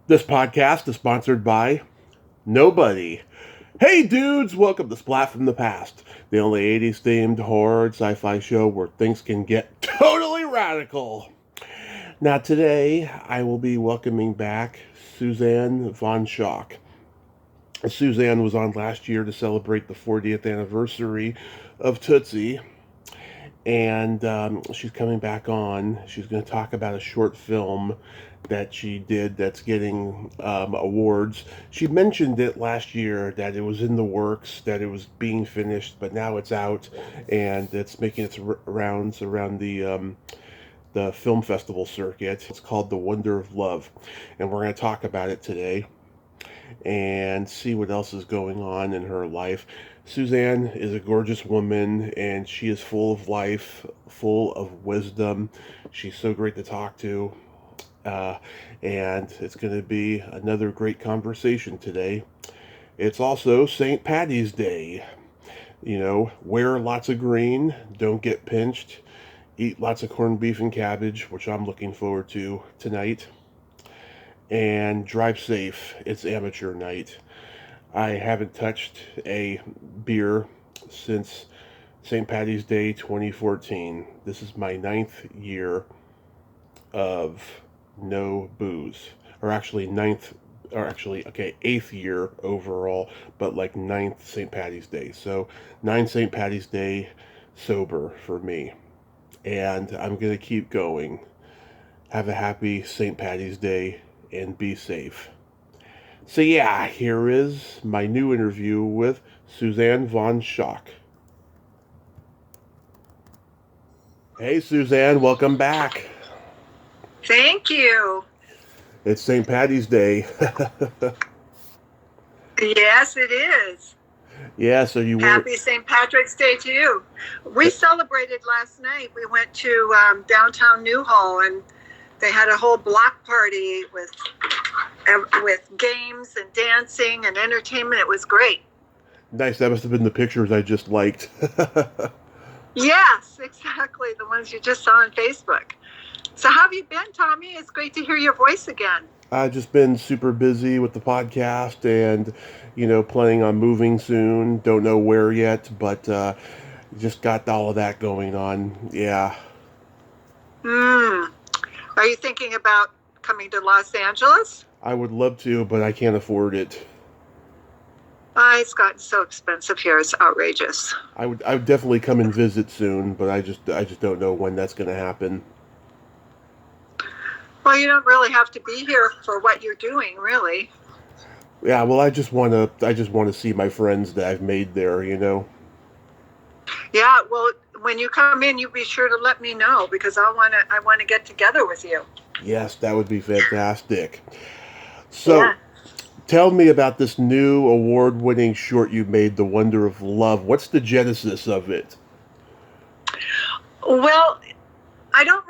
This podcast is sponsored by nobody. Hey dudes, welcome to Splat from the Past, the only 80s themed horror and sci-fi show where things can get totally radical. Now today, I will be welcoming back Suzanne von Schaack. Suzanne was on last year to celebrate the 40th anniversary of Tootsie, and she's coming back on. She's going to talk about a short film that she did that's getting awards. She mentioned it last year that it was in the works, that it was being finished, but now it's out and it's making its rounds around the film festival circuit. It's called The Wonder of Love, and we're going to talk about it today and see what else is going on in her life. Suzanne is a gorgeous woman and she is full of life, full of wisdom. She's so great to talk to. Uh, and it's going to be another great conversation today. It's also St. Paddy's Day. You know, wear lots of green, don't get pinched, eat lots of corned beef and cabbage, which I'm looking forward to tonight, and drive safe. It's amateur night. I haven't touched a beer since St. Paddy's Day 2014. This is my 9th year of no booze. Or actually 8th year overall, but like 9th St. Paddy's Day. So 9 St. Paddy's Day sober for me. And I'm going to keep going. Have a happy St. Paddy's Day and be safe. So yeah, here is my new interview with Suzanne von Schaack. Hey Suzanne, welcome back. Thank you. It's St. Paddy's Day. Yes, it is. Yeah, so you were... Happy St. Patrick's Day to you. We celebrated last night. We went to downtown Newhall, and they had a whole block party with games and dancing and entertainment. It was great. Nice. That must have been the pictures I just liked. Yes, exactly. The ones you just saw on Facebook. So how have you been, Tommy? It's great to hear your voice again. I've just been super busy with the podcast and, planning on moving soon. Don't know where yet, but just got all of that going on. Yeah. Are you thinking about coming to Los Angeles? I would love to, but I can't afford it. It's gotten so expensive here. It's outrageous. I would definitely come and visit soon, but I just don't know when that's going to happen. Well, you don't really have to be here for what you're doing, really. Yeah, well, I just want to see my friends that I've made there, Yeah, well, when you come in, you be sure to let me know because I want to get together with you. Yes, that would be fantastic. So, yeah. Tell me about this new award-winning short you made, The Wonder of Love. What's the genesis of it? Well, I don't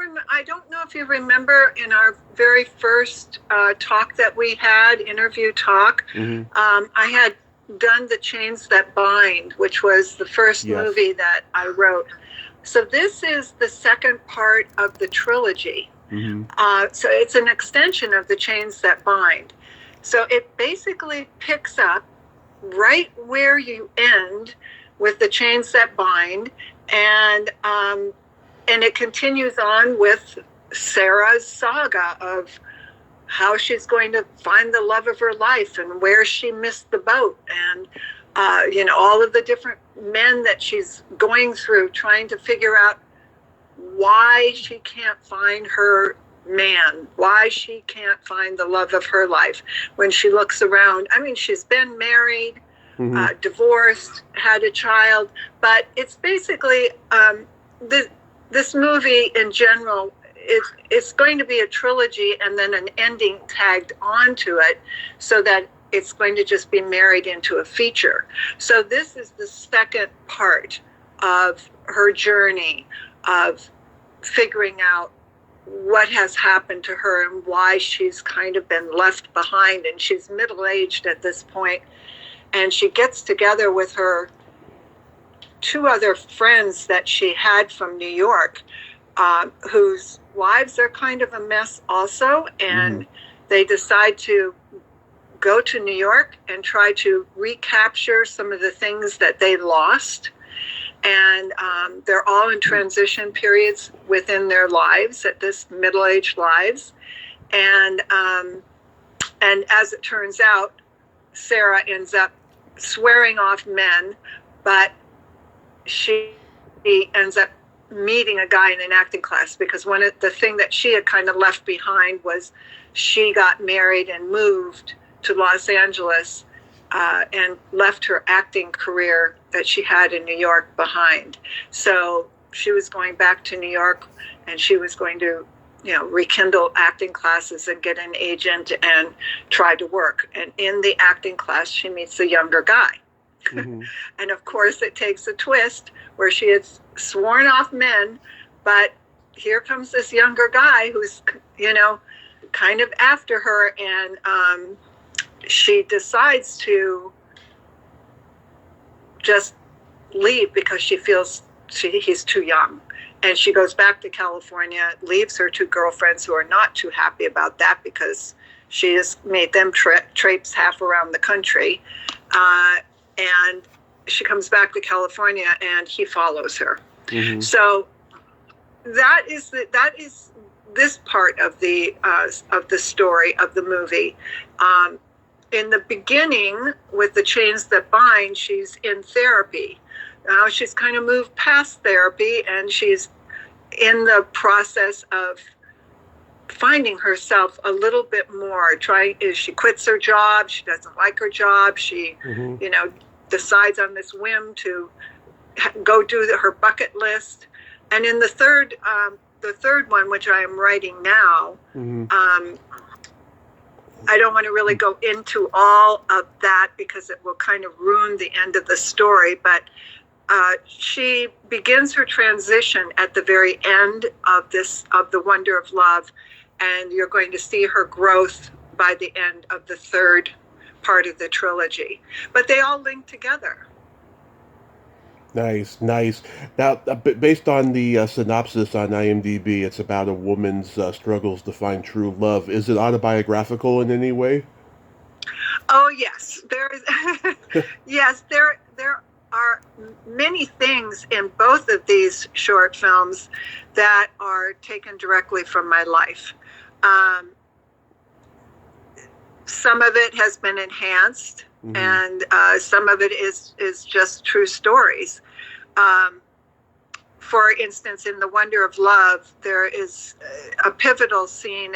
know if you remember in our very first talk that we had, interview talk, I had done The Chains That Bind, which was the first movie that I wrote. So this is the second part of the trilogy. So it's an extension of The Chains That Bind. So it basically picks up right where you end with The Chains That Bind, and it continues on with Sarah's saga of how she's going to find the love of her life and where she missed the boat, and all of the different men that she's going through, trying to figure out why she can't find her man, why she can't find the love of her life when she looks around. I mean, she's been married, divorced, had a child, but it's basically this movie in general, it's going to be a trilogy and then an ending tagged onto it so that it's going to just be married into a feature. So this is the second part of her journey of figuring out what has happened to her and why she's kind of been left behind. And she's middle-aged at this point, and she gets together with her two other friends that she had from New York, whose lives are kind of a mess also, and they decide to go to New York and try to recapture some of the things that they lost. And they're all in transition periods within their lives, at this middle-aged lives. And as it turns out, Sarah ends up swearing off men, but she ends up meeting a guy in an acting class, because one of the thing that she had kind of left behind was she got married and moved to Los Angeles and left her acting career that she had in New York behind. So she was going back to New York, and she was going to, rekindle acting classes and get an agent and try to work. And in the acting class, she meets a younger guy. Mm-hmm. And of course, it takes a twist where she had sworn off men, but here comes this younger guy who's, kind of after her, and she decides to just leave because she feels he's too young. And she goes back to California, leaves her two girlfriends who are not too happy about that, because she has made them traipse half around the country. And she comes back to California, and he follows her. Mm-hmm. So that is this part of the story of the movie. In the beginning, with The Chains That Bind, she's in therapy. Now she's kind of moved past therapy, and she's in the process of finding herself a little bit more. She quits her job. She doesn't like her job. She, mm-hmm. Decides on this whim to go do her bucket list. And in the third one, which I am writing now, mm-hmm. I don't want to really go into all of that because it will kind of ruin the end of the story, but she begins her transition at the very end of the Wonder of Love, and you're going to see her growth by the end of the third part of the trilogy. But they all link together. Nice. Now, based on the synopsis on IMDb, it's about a woman's struggles to find true love. Is it autobiographical in any way? Oh, yes. There is. Yes, there are many things in both of these short films that are taken directly from my life. Some of it has been enhanced, mm-hmm. and some of it is just true stories. For instance, in The Wonder of Love, there is a pivotal scene,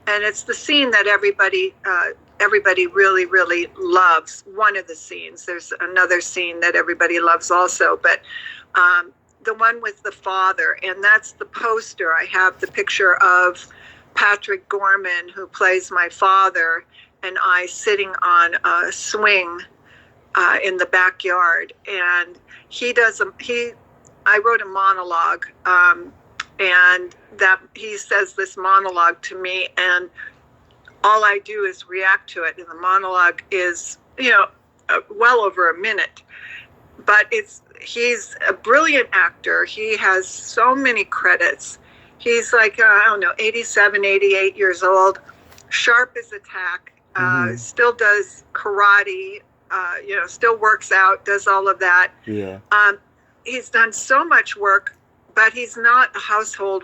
and it's the scene that everybody really, really loves. One of the scenes. There's another scene that everybody loves also, but the one with the father, and that's the poster. I have the picture of Patrick Gorman, who plays my father, and I sitting on a swing in the backyard. And I wrote a monologue, and that he says this monologue to me, and all I do is react to it. And the monologue is, well over a minute. But he's a brilliant actor. He has so many credits. He's like, 87, 88 years old, sharp as a tack, mm-hmm. Still does karate, still works out, does all of that. Yeah. He's done so much work, but he's not a household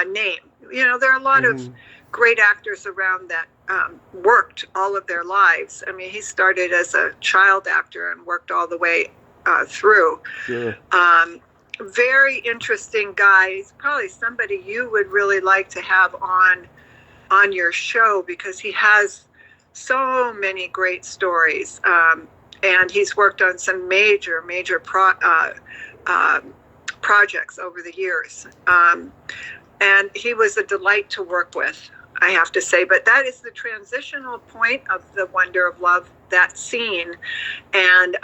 name. There are a lot mm-hmm. of great actors around that worked all of their lives. I mean, he started as a child actor and worked all the way through. Sure. Very interesting guy. He's probably somebody you would really like to have on your show, because he has so many great stories. And he's worked on some major projects over the years. And he was a delight to work with, I have to say. But that is the transitional point of The Wonder of Love, that scene. And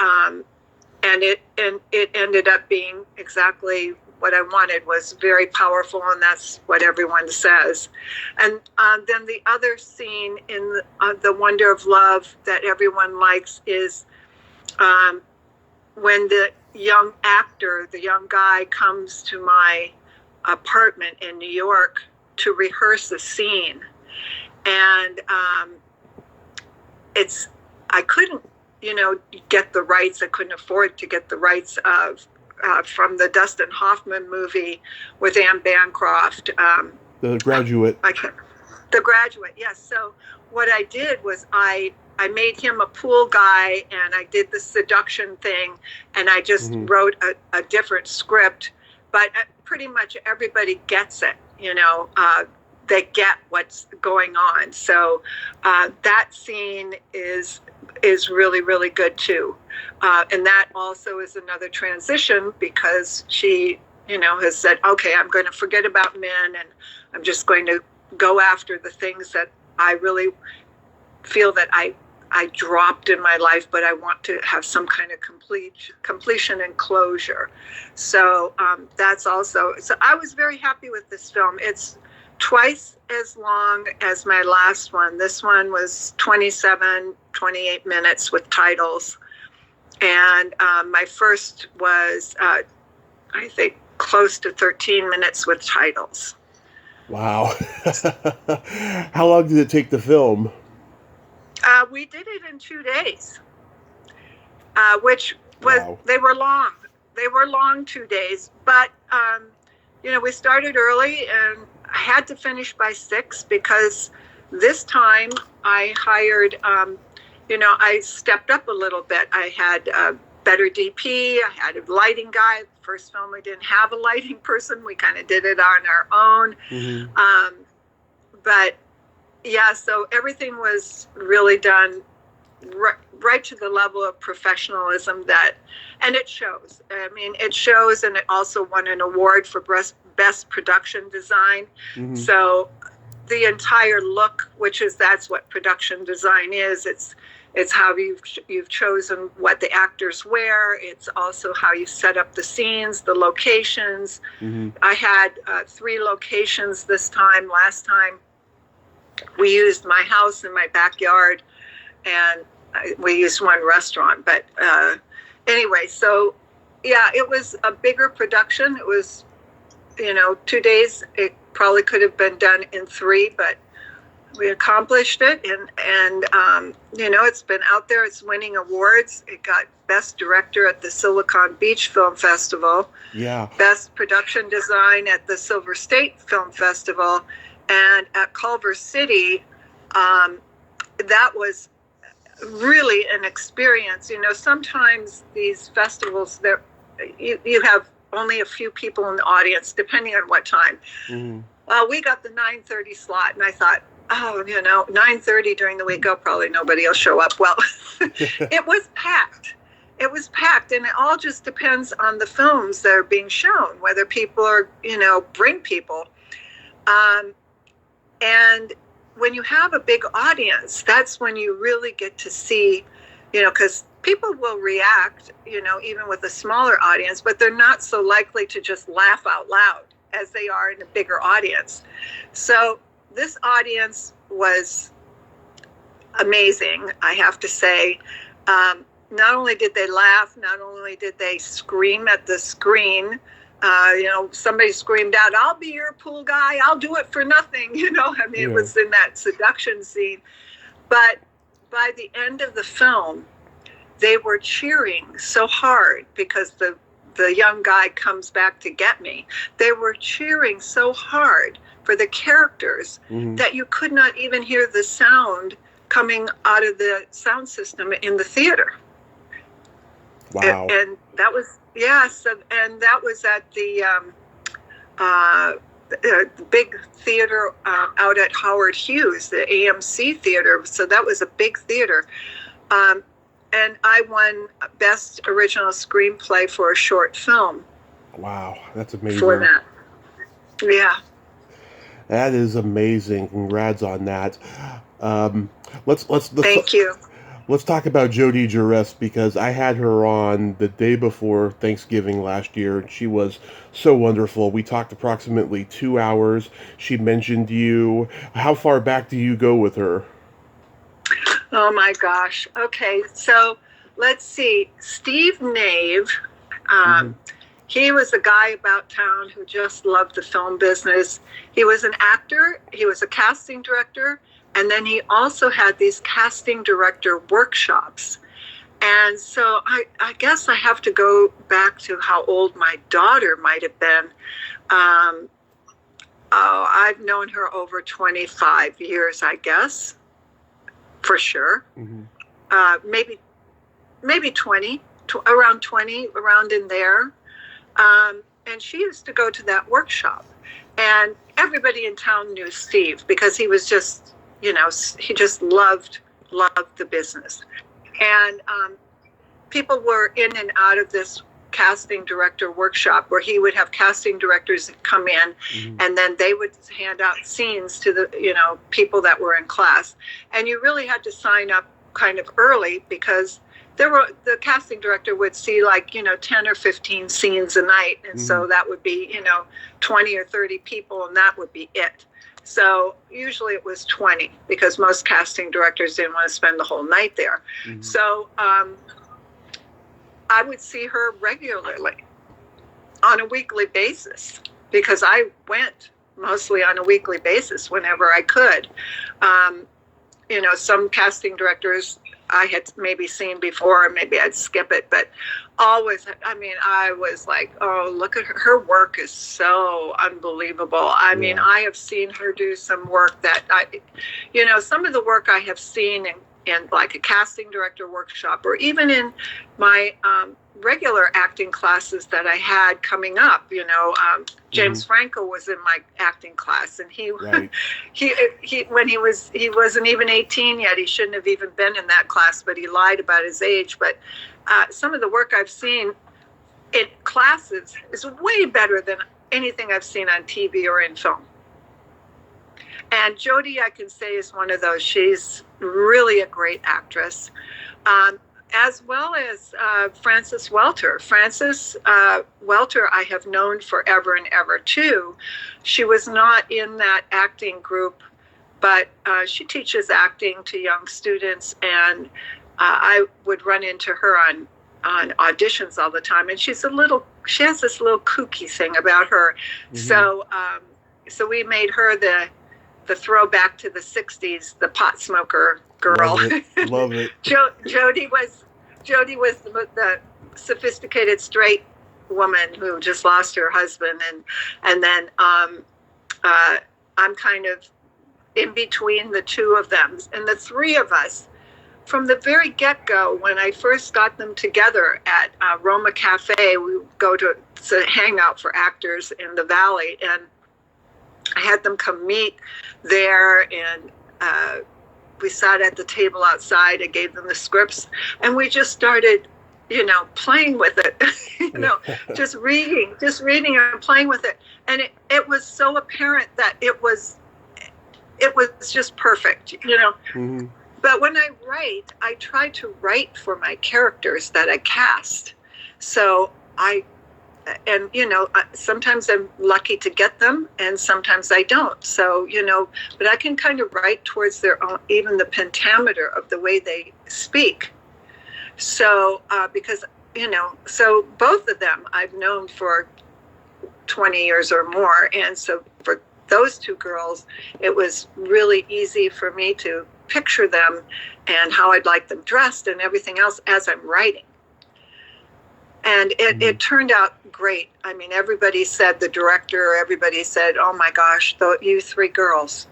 it ended up being exactly what I wanted. Was very powerful, and that's what everyone says. And then the other scene in the Wonder of Love that everyone likes is when the young actor, the young guy, comes to my apartment in New York to rehearse a scene. and I couldn't, get the rights. I couldn't afford to get the rights of from the Dustin Hoffman movie with Anne Bancroft. The Graduate. The Graduate, yes. So what I did was I made him a pool guy, and I did the seduction thing, and I just wrote a different script. But pretty much everybody gets it, they get what's going on. So that scene is really, really good too. And that also is another transition, because she, has said, okay, I'm going to forget about men, and I'm just going to go after the things that I really feel that I dropped in my life, but I want to have some kind of completion and closure. So that's also, so I was very happy with this film. It's twice as long as my last one. This one was 28 minutes with titles. And my first was, I think, close to 13 minutes with titles. Wow. How long did it take to film? We did it in 2 days, which was, wow. They were long. They were long 2 days, but, we started early, and I had to finish by 6, because this time I hired, I stepped up a little bit. I had a better DP. I had a lighting guy. The first film, we didn't have a lighting person. We kind of did it on our own. Mm-hmm. But yeah, so everything was really done right to the level of professionalism and it shows. I mean, it shows, and it also won an award for best production design. Mm-hmm. So the entire look, that's what production design is. It's how you've chosen what the actors wear. It's also how you set up the scenes, the locations. Mm-hmm. I had 3 locations this time. Last time we used my house and my backyard, and we used one restaurant. But anyway, so yeah, it was a bigger production. It was, 2 days. It probably could have been done in 3, but we accomplished it, and it's been out there. It's winning awards. It got Best Director at the Silicon Beach Film Festival. Yeah. Best Production Design at the Silver State Film Festival, and at Culver City. That was really an experience. Sometimes these festivals, you have only a few people in the audience, depending on what time. Mm-hmm. We got the 9:30 slot, and I thought, 9:30 during the week, probably nobody will show up. Well, it was packed. It was packed, and it all just depends on the films that are being shown, whether people are, bring people. And when you have a big audience, that's when you really get to see, because people will react, even with a smaller audience, but they're not so likely to just laugh out loud as they are in a bigger audience. So this audience was amazing, I have to say. Not only did they laugh, not only did they scream at the screen. Somebody screamed out, "I'll be your pool guy. I'll do it for nothing." It was in that seduction scene. But by the end of the film, they were cheering so hard because the young guy comes back to get me. They were cheering so hard for the characters that you could not even hear the sound coming out of the sound system in the theater. Wow. And that was, and that was at the big theater out at Howard Hughes, the AMC theater. So that was a big theater. And I won Best Original Screenplay for a short film. Wow, that's amazing. For that. Yeah. That is amazing. Congrats on that. Let's Thank you. Let's talk about Jodi Jarest, because I had her on the day before Thanksgiving last year, and she was so wonderful. We talked approximately 2 hours. She mentioned you. How far back do you go with her? Oh my gosh. Okay, so let's see. Steve Nave, he was a guy about town who just loved the film business. He was an actor, he was a casting director, And then he also had these casting director workshops. And so I guess I have to go back to how old my daughter might have been. I've known her over 25 years, I guess, for sure. Maybe 20, around 20, around in there. And she used to go to that workshop. And everybody in town knew Steve because he was just, he just loved the business. And people were in and out of this casting director workshop where he would have casting directors come in and then they would hand out scenes to the, people that were in class. And you really had to sign up kind of early because the casting director would see 10 or 15 scenes a night. And so that would be, 20 or 30 people, and that would be it. So usually it was 20 because most casting directors didn't want to spend the whole night there. So I would see her regularly on a weekly basis because I went mostly on a weekly basis whenever I could. Some casting directors I had maybe seen before, or maybe I'd skip it, but always, I was like, oh, look at her. Her work is so unbelievable. I I have seen her do some work that some of the work I have seen in like a casting director workshop, or even in my regular acting classes that I had coming up. James Franco was in my acting class, and he when he wasn't even 18 yet. He shouldn't have even been in that class, but he lied about his age. But some of the work I've seen in classes is way better than anything I've seen on TV or in film. And Jodie, I can say, is one of those. She's really a great actress, as well as Frances Welter. Frances Welter I have known forever and ever, too. She was not in that acting group, but she teaches acting to young students, and I would run into her on auditions all the time. And she has this little kooky thing about her. So we made her the throwback to the 60s, the pot smoker girl. Love it. Jodie was the sophisticated straight woman who just lost her husband, and then I'm kind of in between the two of them. And the three of us, from the very get-go, when I first got them together at Roma Cafe, we would go to a hangout for actors in the Valley, and I had them come meet there, and we sat at the table outside. I gave them the scripts, and we just started, playing with it, just reading and playing with it. And it was so apparent that it was just perfect, But when I write, I try to write for my characters that I cast. So sometimes I'm lucky to get them, and sometimes I don't. So, but I can kind of write towards their own, even the pentameter of the way they speak. So, because, so both of them I've known for 20 years or more. And so for those two girls, it was really easy for me to picture them and how I'd like them dressed and everything else as I'm writing. And it turned out great. Everybody said, the director, everybody said, oh my gosh, you three girls.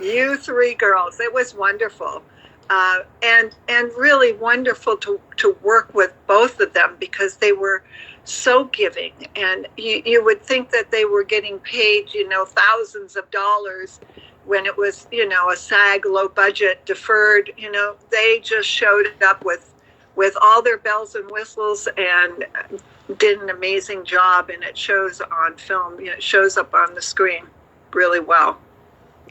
You three girls. It was wonderful. And really wonderful to work with both of them because they were so giving. And you would think that they were getting paid, thousands of dollars when it was, a SAG low budget deferred. They just showed up with all their bells and whistles and did an amazing job, and it shows on film. It shows up on the screen really well.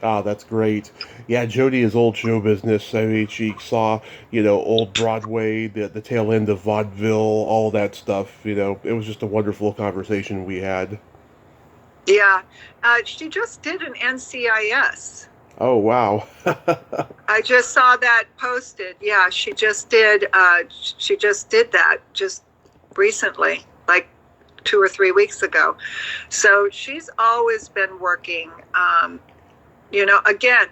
Ah, that's great. Yeah, Jodie is old show business. She saw, old Broadway, the tail end of vaudeville, all that stuff. It was just a wonderful conversation we had. Yeah, she just did an NCIS. Oh, wow. I just saw that posted. Yeah, she just did that just recently, like 2 or 3 weeks ago. So she's always been working, Again,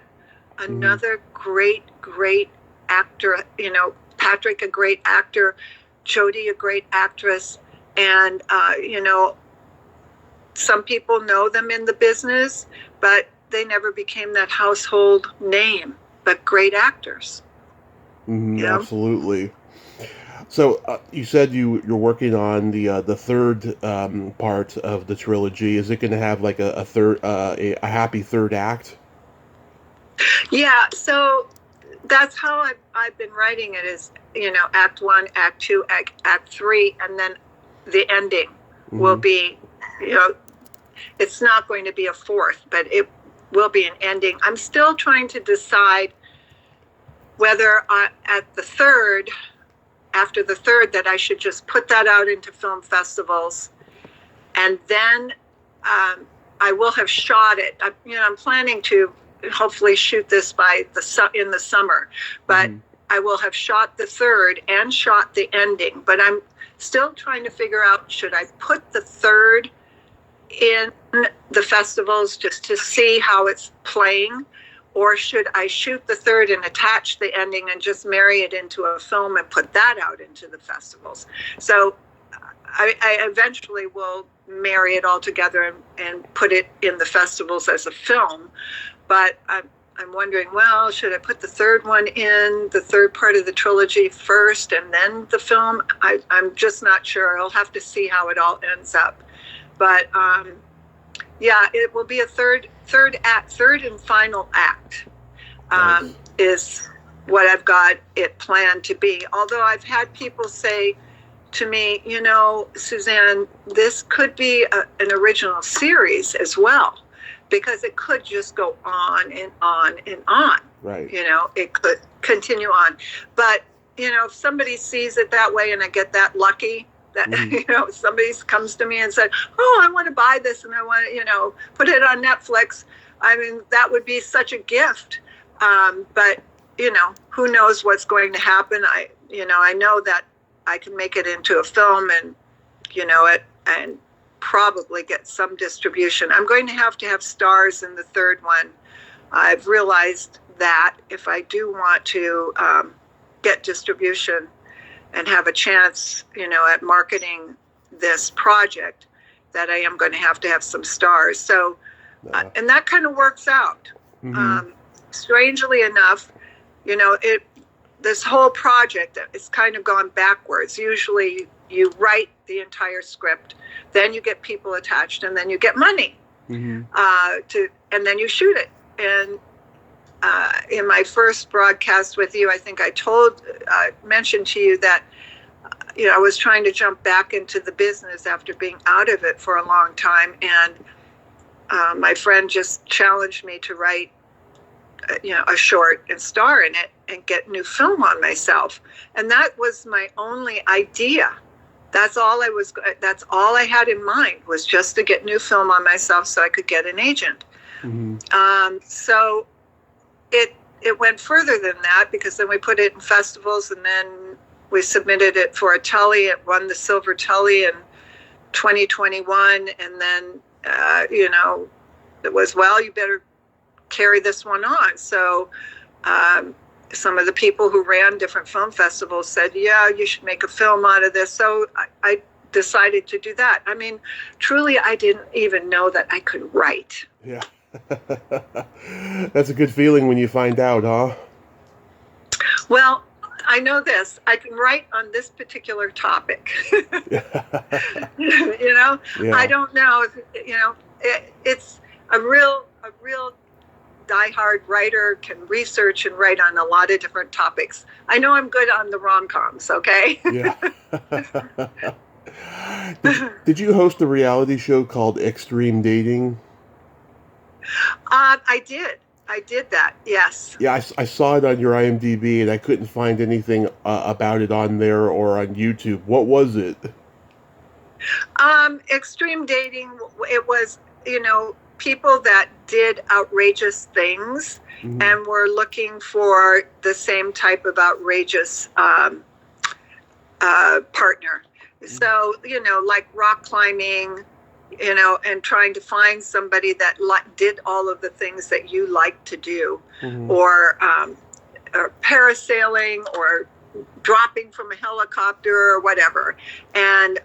another great actor, Patrick, a great actor, Jodie, a great actress. And, some people know them in the business, but they never became that household name, but great actors. Absolutely. So you said you're working on the third part of the trilogy. Is it going to have like a third, a happy third act? Yeah, so that's how I've been writing it, is, act 1, act 2, act 3, and then the ending will be, it's not going to be a fourth, but it will be an ending. I'm still trying to decide whether after the third, that I should just put that out into film festivals, and then I will have shot it. I'm planning to hopefully shoot this in the summer, but I will have shot the third and shot the ending. But I'm still trying to figure out, should I put the third in the festivals just to see how it's playing, or should I shoot the third and attach the ending and just marry it into a film and put that out into the festivals? So I eventually will marry it all together and put it in the festivals as a film. But I'm wondering, well, should I put the third one in, the third part of the trilogy first and then the film? I'm just not sure. I'll have to see how it all ends up. But yeah, it will be a third and final act. Nice. Is what I've got it planned to be. Although I've had people say to me, Suzanne, this could be an original series as well, because it could just go on and on and on. Right. It could continue on. But, if somebody sees it that way, and I get that lucky, that, somebody comes to me and said, oh, I want to buy this and I want to, put it on Netflix. I mean, that would be such a gift. But, who knows what's going to happen. I know that I can make it into a film and, and probably get some distribution. I'm going to have stars in the third one. I've realized that if I do want to get distribution and have a chance, at marketing this project, that I am going to have some stars. So, and that kind of works out. Strangely enough, this whole project is kind of gone backwards. Usually you write the entire script, then you get people attached, and then you get money and then you shoot it. And in my first broadcast with you, I think I mentioned to you that I was trying to jump back into the business after being out of it for a long time, and my friend just challenged me to write a short and star in it and get new film on myself. And that was my only idea. That's all I had in mind, was just to get new film on myself so I could get an agent. So it went further than that, because then we put it in festivals, and then we submitted it for a Tully. It won the Silver Tully in 2021. And then, it was, well, you better carry this one on. So some of the people who ran different film festivals said, yeah, you should make a film out of this. So I decided to do that. I mean, truly, I didn't even know that I could write. Yeah. That's a good feeling when you find out, huh? Well, I know this. I can write on this particular topic. Yeah. I don't know. It's a real diehard writer can research and write on a lot of different topics. I know I'm good on the rom-coms, okay? Yeah. Did you host a reality show called EX-treme Dating? I did that, yes. Yeah, I saw it on your IMDb, and I couldn't find anything about it on there or on YouTube. What was it? EX-treme Dating, it was, people that did outrageous things and were looking for the same type of outrageous partner. So, like rock climbing, and trying to find somebody that did all of the things that you like to do, Mm-hmm. or parasailing, or dropping from a helicopter, or whatever. And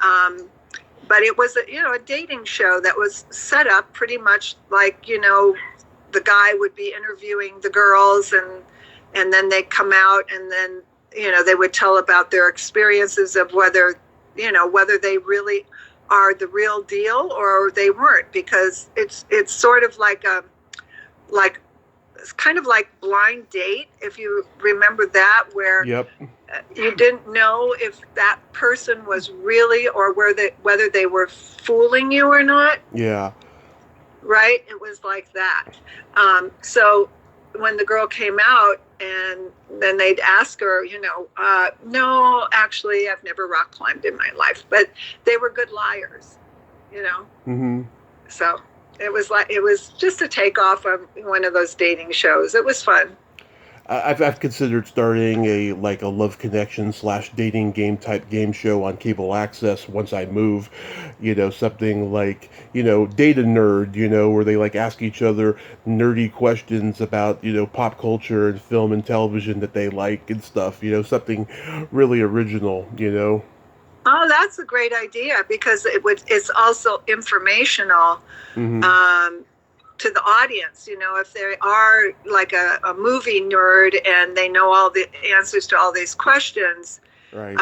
but it was a dating show that was set up pretty much like, the guy would be interviewing the girls, and then they come out, and then they would tell about their experiences of whether they really are the real deal or they weren't, because it's sort of like it's kind of like Blind Date, if you remember that, where Yep. You didn't know if that person was really, or whether they were fooling you or not. Yeah. Right? It was like that. So when the girl came out, and then they'd ask her, no, actually, I've never rock climbed in my life, but they were good liars, Mm-hmm. So it was just a takeoff of one of those dating shows. It was fun. I've considered starting a love connection / dating game type game show on cable access once I move, something like, Data Nerd, where they ask each other nerdy questions about, pop culture and film and television that they like and stuff, something really original, Oh, that's a great idea, because it's also informational. Mm-hmm. To the audience, if they are like a movie nerd and they know all the answers to all these questions, Right.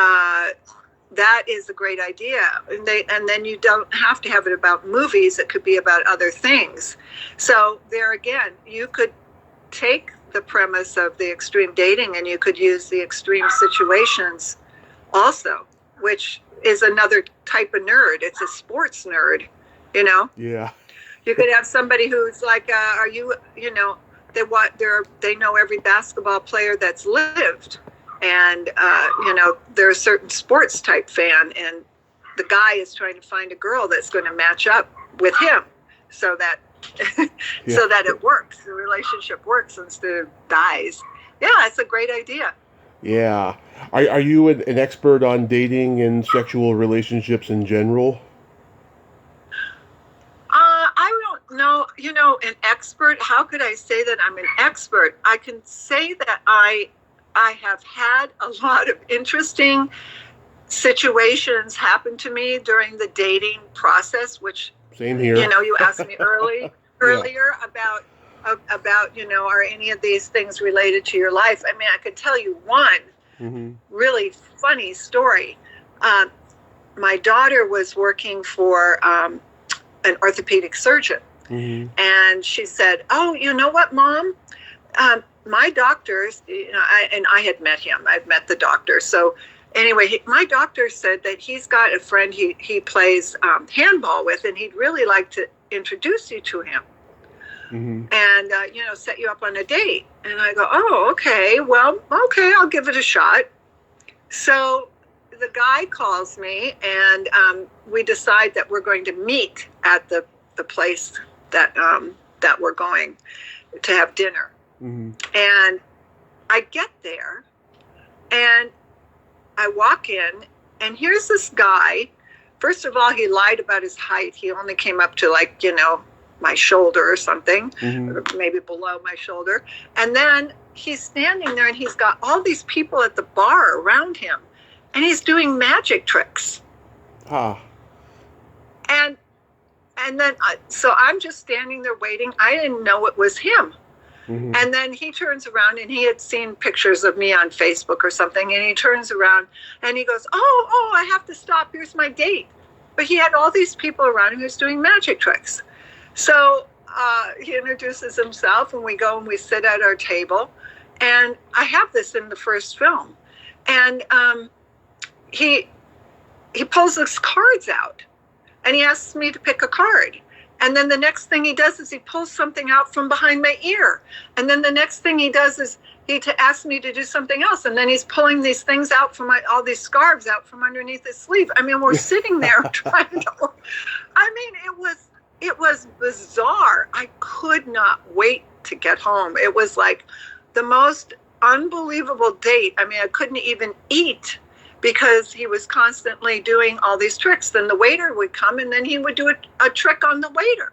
That is a great idea. And then you don't have to have it about movies. It could be about other things. So there again, you could take the premise of the extreme dating and you could use the extreme situations also, which is another type of nerd. It's a sports nerd, Yeah. You could have somebody who's like, they know every basketball player that's lived, and they're a certain sports type fan, and the guy is trying to find a girl that's going to match up with him, so that so that it works, the relationship works instead of dies. Yeah, it's a great idea. Yeah. Are you an expert on dating and sexual relationships in general? I don't know, an expert. How could I say that I'm an expert? I can say that I have had a lot of interesting situations happen to me during the dating process, which Same here. You asked me earlier about are any of these things related to your life? I mean, I could tell you one Mm-hmm. really funny story. My daughter was working for an orthopedic surgeon. Mm-hmm. And she said, "Oh, you know what, Mom? My doctors, I had met him. I've met the doctor. So anyway, my doctor said that he's got a friend he plays handball with, and he'd really like to introduce you to him, Mm-hmm. and set you up on a date." And I go, "Oh, okay. Well, okay, I'll give it a shot." So the guy calls me, and we decide that we're going to meet at the place that we're going to have dinner. Mm-hmm. And I get there, and I walk in, and here's this guy. First of all, he lied about his height. He only came up to my shoulder or something, Mm-hmm. or maybe below my shoulder. And then he's standing there, and he's got all these people at the bar around him, and he's doing magic tricks. Ah. And then, so I'm just standing there waiting. I didn't know it was him. Mm-hmm. And then he turns around, and he had seen pictures of me on Facebook or something. And he turns around and he goes, oh, I have to stop. Here's my date. But he had all these people around him who's doing magic tricks. So he introduces himself, and we go and we sit at our table. And I have this in the first film. And he pulls his cards out, and he asks me to pick a card. And then the next thing he does is he pulls something out from behind my ear. And then the next thing he does is he asks me to do something else. And then he's pulling these things out from all these scarves out from underneath his sleeve. I mean, we're sitting there trying to, it was bizarre. I could not wait to get home. It was like the most unbelievable date. I mean, I couldn't even eat because he was constantly doing all these tricks. Then the waiter would come, and then he would do a trick on the waiter,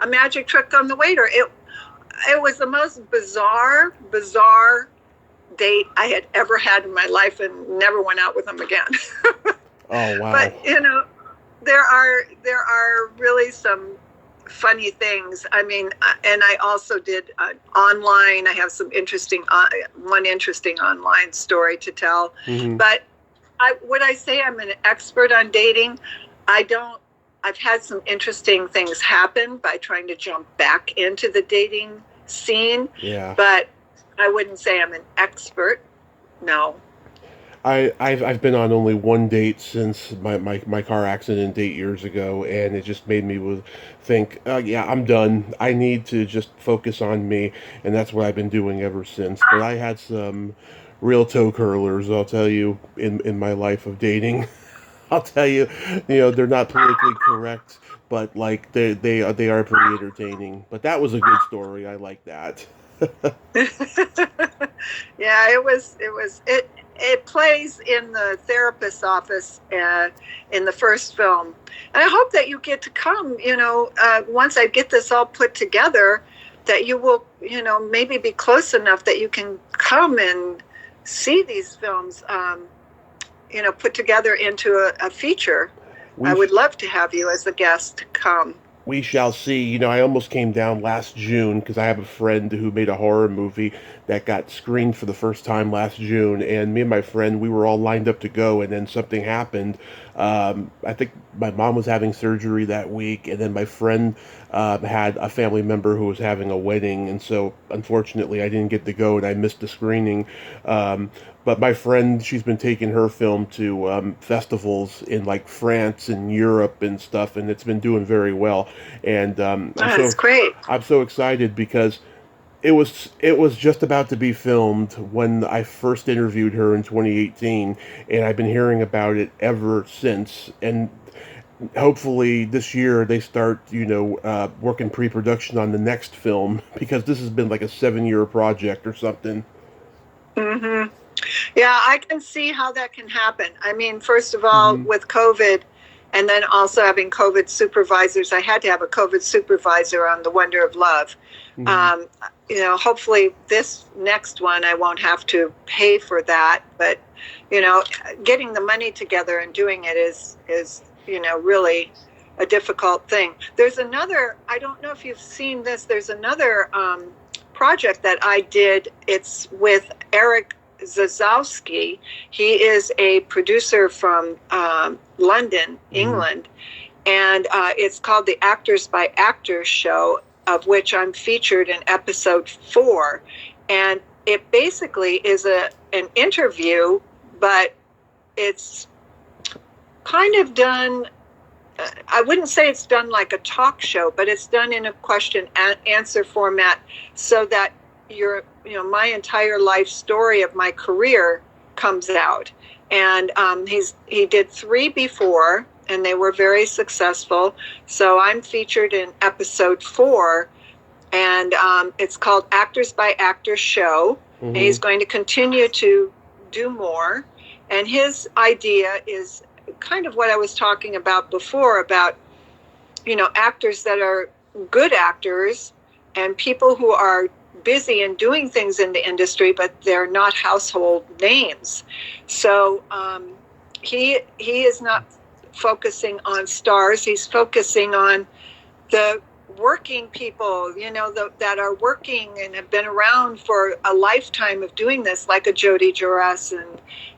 a magic trick on the waiter. It was the most bizarre date I had ever had in my life, and never went out with him again. Oh, wow. But there are really some funny things. I mean, and I also did online. I have some one interesting online story to tell. Mm-hmm. But would I say I'm an expert on dating? I don't. I've had some interesting things happen by trying to jump back into the dating scene. Yeah. But I wouldn't say I'm an expert. No. I've been on only one date since my car accident 8 years ago, and it just made me think, yeah, I'm done. I need to just focus on me, and that's what I've been doing ever since. But I had some real toe curlers, I'll tell you, in my life of dating. I'll tell you, they're not politically correct, but like they are pretty entertaining. But that was a good story. I like that. Yeah, it plays in the therapist's office in the first film. And I hope that you get to come, once I get this all put together, that you will, maybe be close enough that you can come and see these films, put together into a feature. I would love to have you as a guest to come. We shall see. I almost came down last June because I have a friend who made a horror movie that got screened for the first time last June, and me and my friend, we were all lined up to go, and then something happened. I think my mom was having surgery that week, and then my friend had a family member who was having a wedding, and so unfortunately I didn't get to go, and I missed the screening. But my friend, she's been taking her film to festivals in like France and Europe and stuff, and it's been doing very well. And that's great. I'm so excited because it was just about to be filmed when I first interviewed her in 2018, and I've been hearing about it ever since. And hopefully this year they start, working pre-production on the next film, because this has been like a 7-year project or something. Mm-hmm. Yeah, I can see how that can happen. I mean, first of all, with COVID, and then also having COVID supervisors, I had to have a COVID supervisor on The Wonder of Love. Mm-hmm. Hopefully this next one, I won't have to pay for that. But, getting the money together and doing it is really a difficult thing. There's another, I don't know if you've seen this, there's another project that I did. It's with Eric Zazowski. He is a producer from London, England, and it's called the Actors by Actors show, of which I'm featured in episode 4. And it basically is an interview, but it's kind of done, I wouldn't say it's done like a talk show, but it's done in a question and answer format, so that my entire life story of my career comes out. And he did 3 before, and they were very successful. So I'm featured in episode 4, and it's called Actors by Actors Show. Mm-hmm. And he's going to continue to do more. And his idea is kind of what I was talking about before, about, actors that are good actors and people who are busy and doing things in the industry, but they're not household names. So he is not focusing on stars. He's focusing on the working people, that are working and have been around for a lifetime of doing this, like a Jody Juress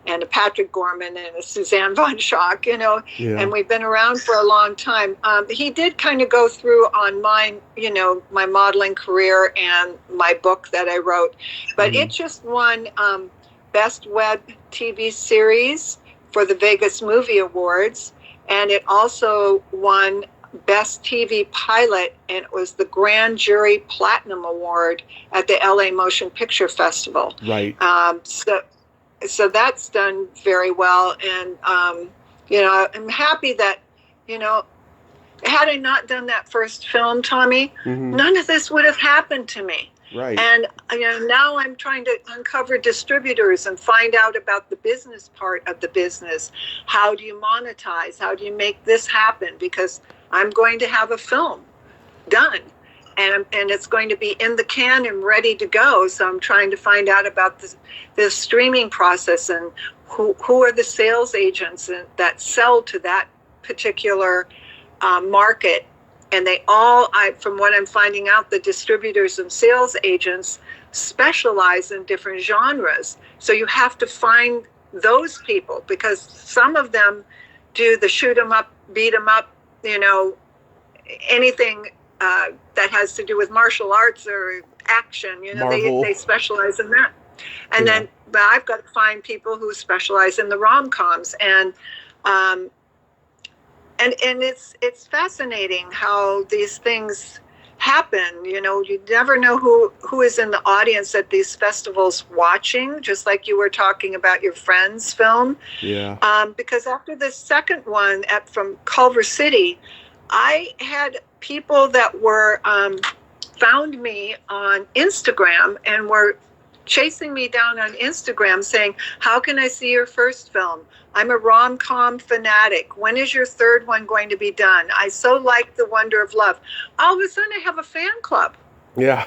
and a Patrick Gorman and a Suzanne von Schaack, yeah. And we've been around for a long time. He did kind of go through on mine, my modeling career and my book that I wrote, but it just won Best Web TV Series for the Vegas Movie Awards, and it also won Best TV Pilot, and it was the Grand Jury Platinum Award at the LA Motion Picture Festival. Right. So that's done very well, and I'm happy that had I not done that first film, Tommy, none of this would have happened to me. Right. And now I'm trying to uncover distributors and find out about the business part of the business. How do you monetize? How do you make this happen? Because I'm going to have a film done, and it's going to be in the can and ready to go. So I'm trying to find out about the streaming process and who are the sales agents that sell to that particular market. And they all, from what I'm finding out, the distributors and sales agents specialize in different genres. So you have to find those people, because some of them do the shoot 'em up, beat 'em up, anything that has to do with martial arts or action. They specialize in that. And then, but I've got to find people who specialize in the rom-coms, and it's fascinating how these things happen. You never know who is in the audience at these festivals watching, just like you were talking about your friend's film. Yeah. Because after the second one from Culver City, I had people that were found me on Instagram and were chasing me down on Instagram saying, how can I see your first film? I'm a rom-com fanatic. When is your third one going to be done? I so like The Wonder of Love. All of a sudden I have a fan club. Yeah.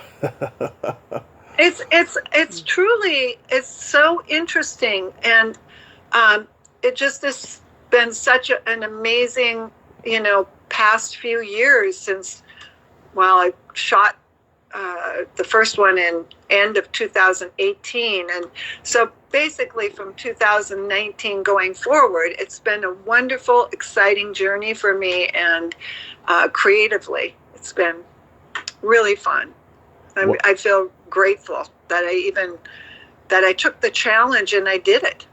It's truly, it's so interesting. And it just has been such an amazing, past few years since, I shot the first one in end of 2018. And so basically from 2019 going forward, it's been a wonderful, exciting journey for me. And creatively, it's been really fun. I feel grateful that I took the challenge and I did it.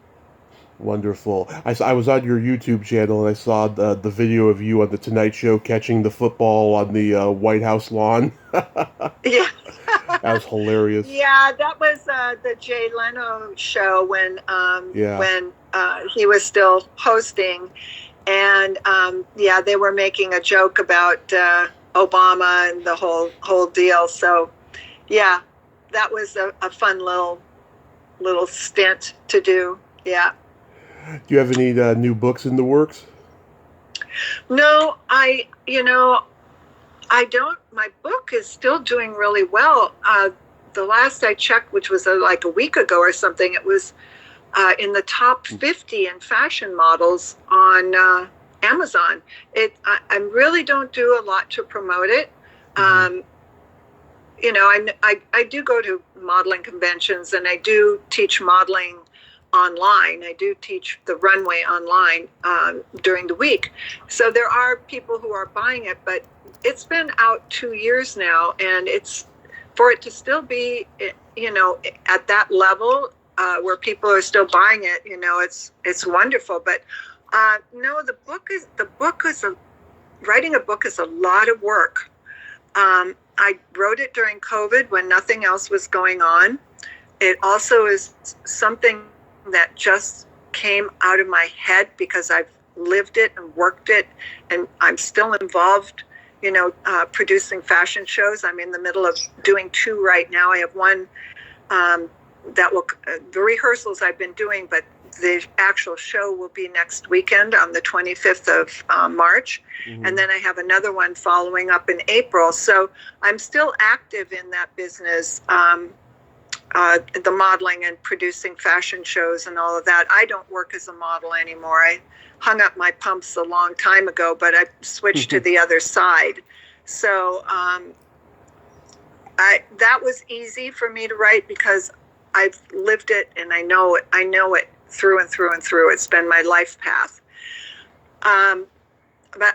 Wonderful. I was on your YouTube channel and I saw the video of you on the Tonight Show catching the football on the White House lawn. Yeah. That was hilarious. Yeah, that was the Jay Leno show when he was still hosting, and they were making a joke about Obama and the whole deal. So, yeah, that was a fun little stint to do. Yeah. Do you have any new books in the works? No, I don't. My book is still doing really well. The last I checked, which was like a week ago or something, it was in the top 50 in fashion models on Amazon. I really don't do a lot to promote it. Mm-hmm. I do go to modeling conventions and I do teach modeling online. I do teach the runway online during the week. So there are people who are buying it, but it's been out 2 years now, and it's for it to still be, at that level where people are still buying it. It's wonderful. But no, writing a book is a lot of work. I wrote it during COVID when nothing else was going on. It also is something that just came out of my head because I've lived it and worked it, and I'm still involved, producing fashion shows. I'm in the middle of doing 2 right now. I have one the rehearsals I've been doing, but the actual show will be next weekend on the 25th of March. Mm-hmm. And then I have another one following up in April. So I'm still active in that business. The modeling and producing fashion shows and all of that. I don't work as a model anymore. I hung up my pumps a long time ago, but I switched to the other side. So that was easy for me to write because I've lived it and I know it through and through and through. It's been my life path. But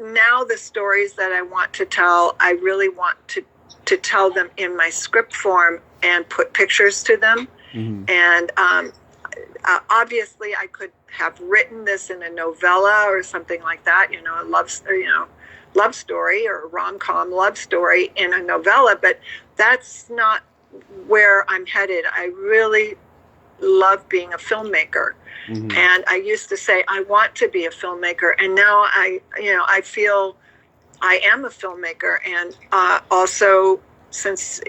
now the stories that I want to tell, I really want to tell them in my script form and put pictures to them. Mm-hmm. And obviously I could have written this in a novella or something like that, a love story or a rom-com love story in a novella, but that's not where I'm headed. I really love being a filmmaker. Mm-hmm. And I used to say, I want to be a filmmaker. And now I feel I am a filmmaker, and also since,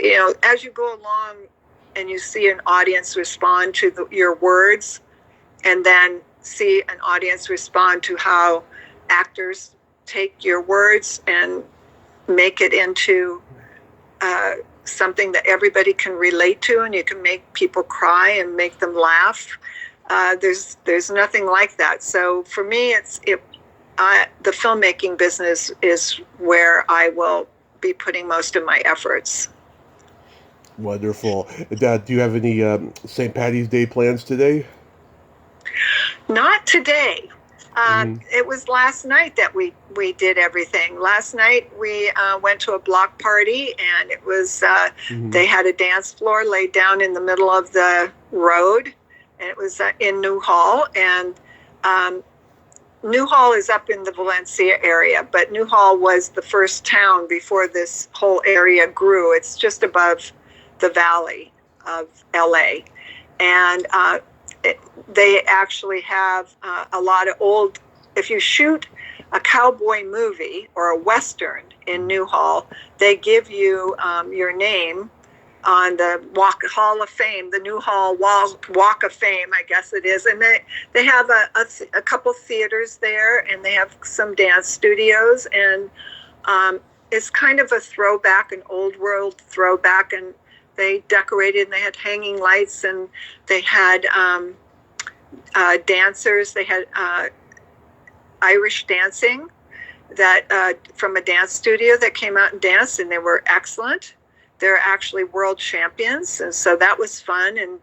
as you go along and you see an audience respond to your words, and then see an audience respond to how actors take your words and make it into something that everybody can relate to, and you can make people cry and make them laugh. There's nothing like that. So for me, the filmmaking business is where I will be putting most of my efforts. Wonderful. Do you have any St. Paddy's Day plans today? Not today. It was last night that we did everything. Last night we went to a block party, and it was they had a dance floor laid down in the middle of the road, and it was in Newhall. And Newhall is up in the Valencia area, but Newhall was the first town before this whole area grew. It's just above the valley of LA, and they actually have a lot of old. If you shoot a cowboy movie or a western in Newhall, they give you your name on the Hall of Fame, the Newhall Walk of Fame, I guess it is. And they have a couple theaters there, and they have some dance studios, and it's kind of a throwback, an old world throwback. And they decorated, and they had hanging lights, and they had dancers. They had Irish dancing that from a dance studio that came out and danced, and they were excellent. They're actually world champions, and so that was fun. And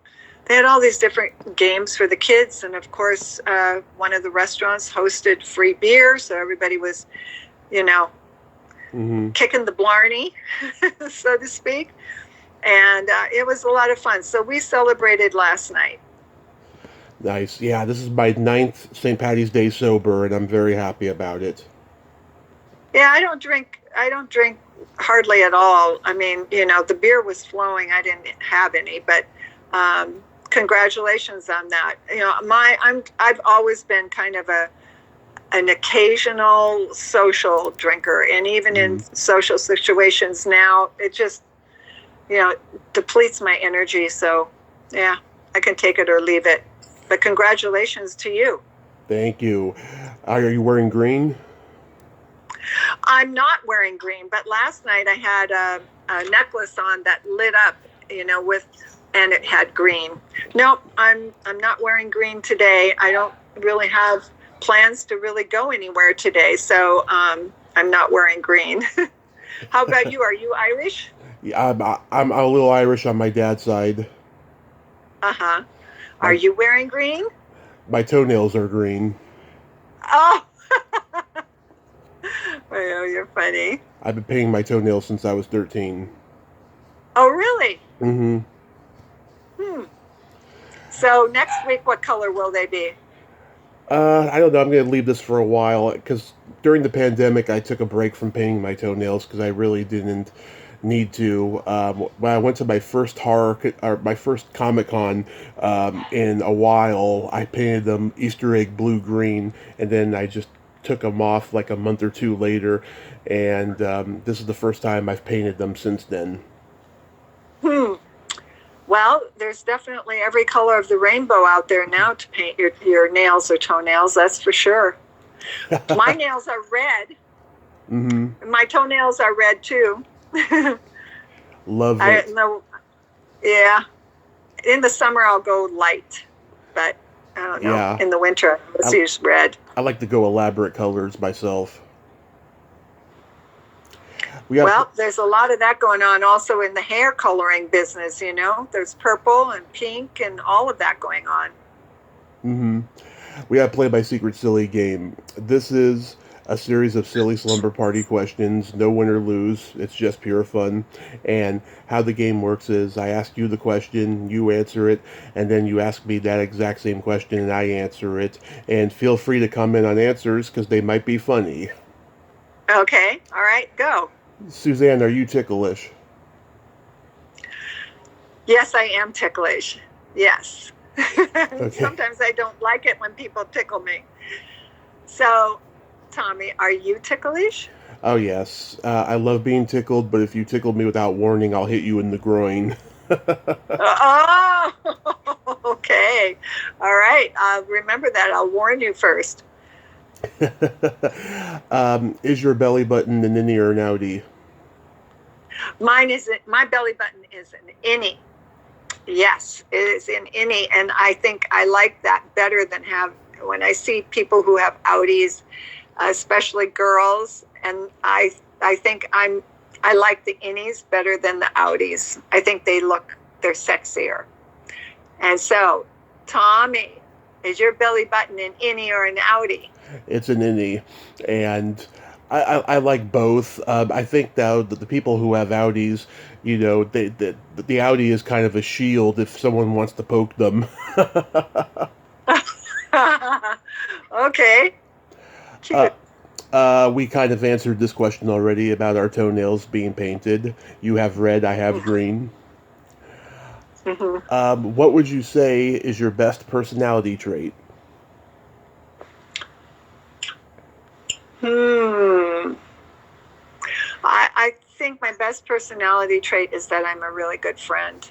they had all these different games for the kids, and of course one of the restaurants hosted free beer, so everybody was kicking the blarney so to speak. And it was a lot of fun. So we celebrated last night. Nice. Yeah, this is my 9th St. Paddy's Day sober, and I'm very happy about it. Yeah, I don't drink hardly at all. I mean, the beer was flowing. I didn't have any, but congratulations on that. I've always been kind of an occasional social drinker, and even in social situations now, it just depletes my energy. So, yeah, I can take it or leave it. But congratulations to you. Thank you. Are you wearing green? I'm not wearing green, but last night I had a necklace on that lit up, and it had green. Nope, I'm not wearing green today. I don't really have plans to really go anywhere today, so I'm not wearing green. How about you? Are you Irish? Yeah, I'm a little Irish on my dad's side. Uh-huh. Are you wearing green? My toenails are green. Oh! Well, you're funny. I've been painting my toenails since I was 13. Oh, really? Mm-hmm. So next week, what color will they be? I don't know. I'm going to leave this for a while, because during the pandemic, I took a break from painting my toenails because I really didn't need to. When I went to my first my first Comic-Con in a while, I painted them Easter egg blue-green, and then I just took them off like a month or two later, and this is the first time I've painted them since then. Well, there's definitely every color of the rainbow out there now to paint your nails or toenails, that's for sure. My nails are red. Mm-hmm. My toenails are red too. Love it. Yeah. In the summer I'll go light, but I don't know. Yeah. In the winter I'll use red. I like to go elaborate colors myself. There's a lot of that going on also in the hair coloring business, There's purple and pink and all of that going on. Mm-hmm. We got to play my secret silly game. This is a series of silly slumber party questions, no win or lose. It's just pure fun. And how the game works is I ask you the question, you answer it, and then you ask me that exact same question and I answer it. And feel free to comment on answers because they might be funny. Okay. All right. Go. Suzanne, are you ticklish? Yes, I am ticklish. Yes. Okay. Sometimes I don't like it when people tickle me. So, Tommy, are you ticklish? Oh, yes. I love being tickled, but if you tickle me without warning, I'll hit you in the groin. Oh, okay. All right. I'll remember that. I'll warn you first. Is your belly button an innie or an outie? Mine isn't. My belly button is an innie. Yes, it is an innie, and I think I like that better than have when I see people who have outies, especially girls, and I think I like the innies better than the outies. I think they're sexier. And so, Tommy, is your belly button an innie or an outie? It's an innie, and I like both. I think though that the people who have outies, the outie is kind of a shield if someone wants to poke them. Okay, uh, cute. we kind of answered this question already about our toenails being painted. You have red, I have green. Mm-hmm. What would you say is your best personality trait? Hmm. I think my best personality trait is that I'm a really good friend.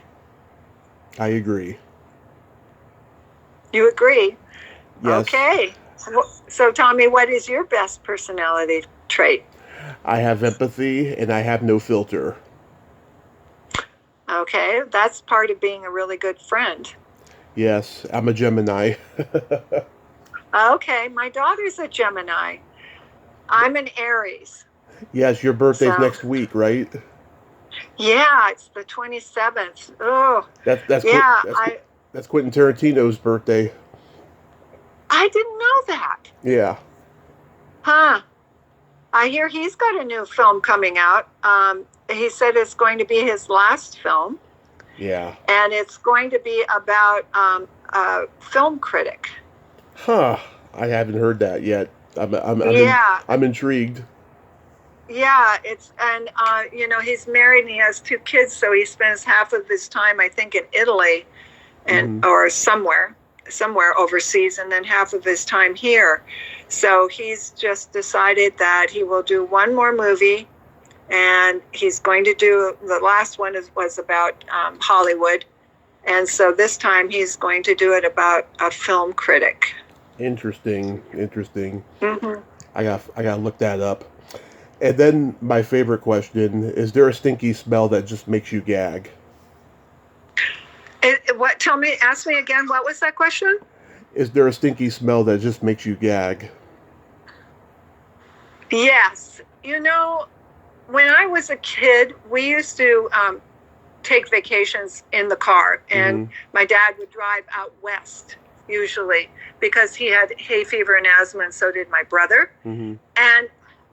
I agree. You agree? Yes, Okay. So, Tommy, what is your best personality trait? I have empathy and I have no filter. Okay, that's part of being a really good friend. Yes, I'm a Gemini. Okay, my daughter's a Gemini. I'm an Aries. Yes, your birthday's So, next week, right? yeah, it's the 27th. Oh, That's yeah, That's Quentin Tarantino's birthday. I didn't know that. Yeah. Huh. I hear he's got a new film coming out. He said it's going to be his last film, Yeah. and it's going to be about a film critic. Huh. I haven't heard that yet. Yeah, I'm intrigued. yeah. He's married and he has two kids, so he spends half of his time, I think, in Italy and Hmm. or somewhere overseas, and then half of his time here. So he's just decided that he will do one more movie, and he's going to do the last one was about Hollywood, and so this time he's going to do it about a film critic. Interesting. Interesting. Mm-hmm. I got to look that up. And then my favorite question, is there a stinky smell that just makes you gag? What? Tell me. Ask me again. What was that question? Is there a stinky smell that just makes you gag? Yes. When I was a kid, we used to take vacations in the car, and Hmm. my dad would drive out west usually because he had hay fever and asthma, and so did my brother. Hmm. And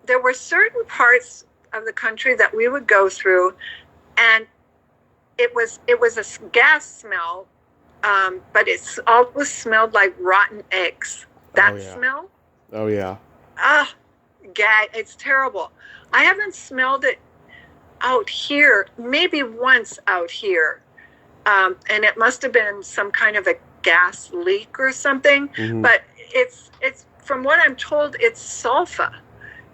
there were certain parts of the country that we would go through, and it was a gas smell, but it always smelled like rotten eggs. Oh That yeah. smell, Oh yeah. ah, gag! It's terrible. I haven't smelled it out here, maybe once out here, and it must have been some kind of a gas leak or something. Hmm. But it's from what I'm told, it's sulfur.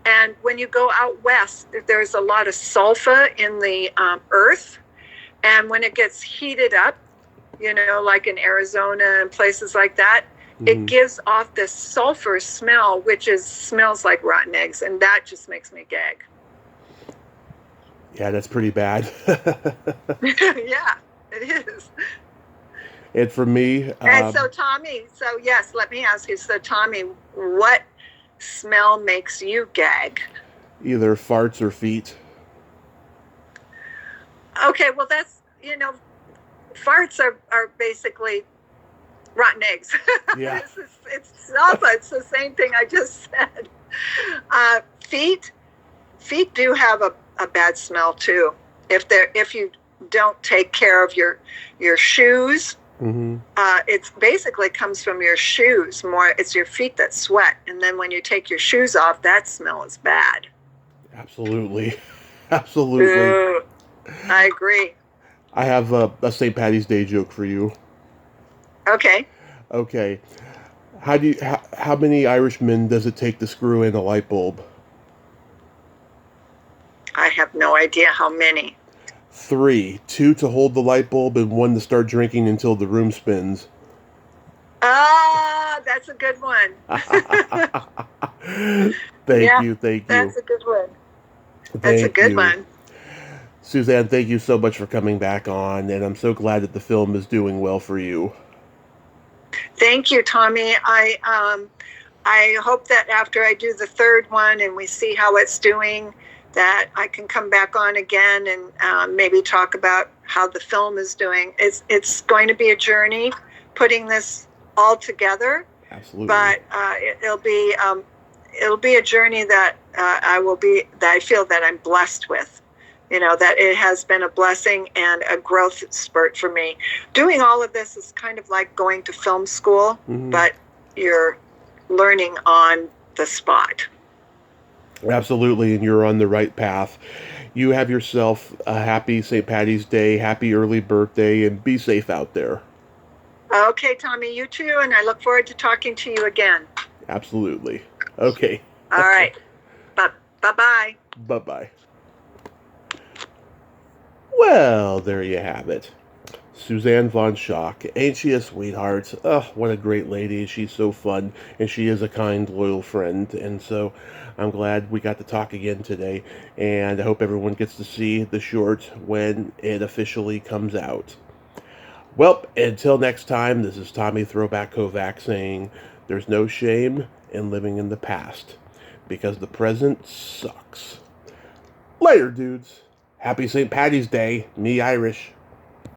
And when you go out west, there's a lot of sulfur in the earth, and when it gets heated up, like in Arizona and places like that, it Hmm. gives off this sulfur smell, which smells like rotten eggs, and that just makes me gag. Yeah, that's pretty bad. Yeah, it is. And for me, And so, Tommy, yes, let me ask you. So, Tommy, what smell makes you gag? either farts or feet. Okay, well, farts are basically rotten eggs. Yeah. It's sulfur. It's the same thing I just said. Uh, feet, feet do have a bad smell too. If you don't take care of your shoes, Hmm. it basically comes from your shoes more. It's your feet that sweat, and then when you take your shoes off, that smell is bad. Absolutely. Absolutely. Ooh, I agree. I have a St. Patty's Day joke for you. Okay. Okay. How many Irishmen does it take to screw in a light bulb? I have no idea how many. 3, 2 to hold the light bulb, and 1 to start drinking until the room spins. Ah, that's a good one. Thank you. That's a good one. Thank you. One. Suzanne, thank you so much for coming back on, and I'm so glad that the film is doing well for you. Thank you, Tommy. I hope that after I do the third one and we see how it's doing, that I can come back on again and maybe talk about how the film is doing. It's going to be a journey putting this all together. Absolutely. But it'll be a journey that I feel that I'm blessed with. That it has been a blessing and a growth spurt for me. Doing all of this is kind of like going to film school, but you're learning on the spot. Absolutely, and you're on the right path. You have yourself a happy St. Paddy's Day, happy early birthday, and be safe out there. Okay, Tommy, you too, and I look forward to talking to you again. Absolutely. Okay. All right. Bye-bye. Bye-bye. Well, there you have it. Suzanne von Schaack. Ain't she a sweetheart? Oh, what a great lady. She's so fun, and she is a kind, loyal friend. And so I'm glad we got to talk again today, and I hope everyone gets to see the short when it officially comes out. Well, until next time, this is Tommy Throwback Kovac saying there's no shame in living in the past, because the present sucks. Later, dudes. Happy St. Paddy's Day. Me Irish.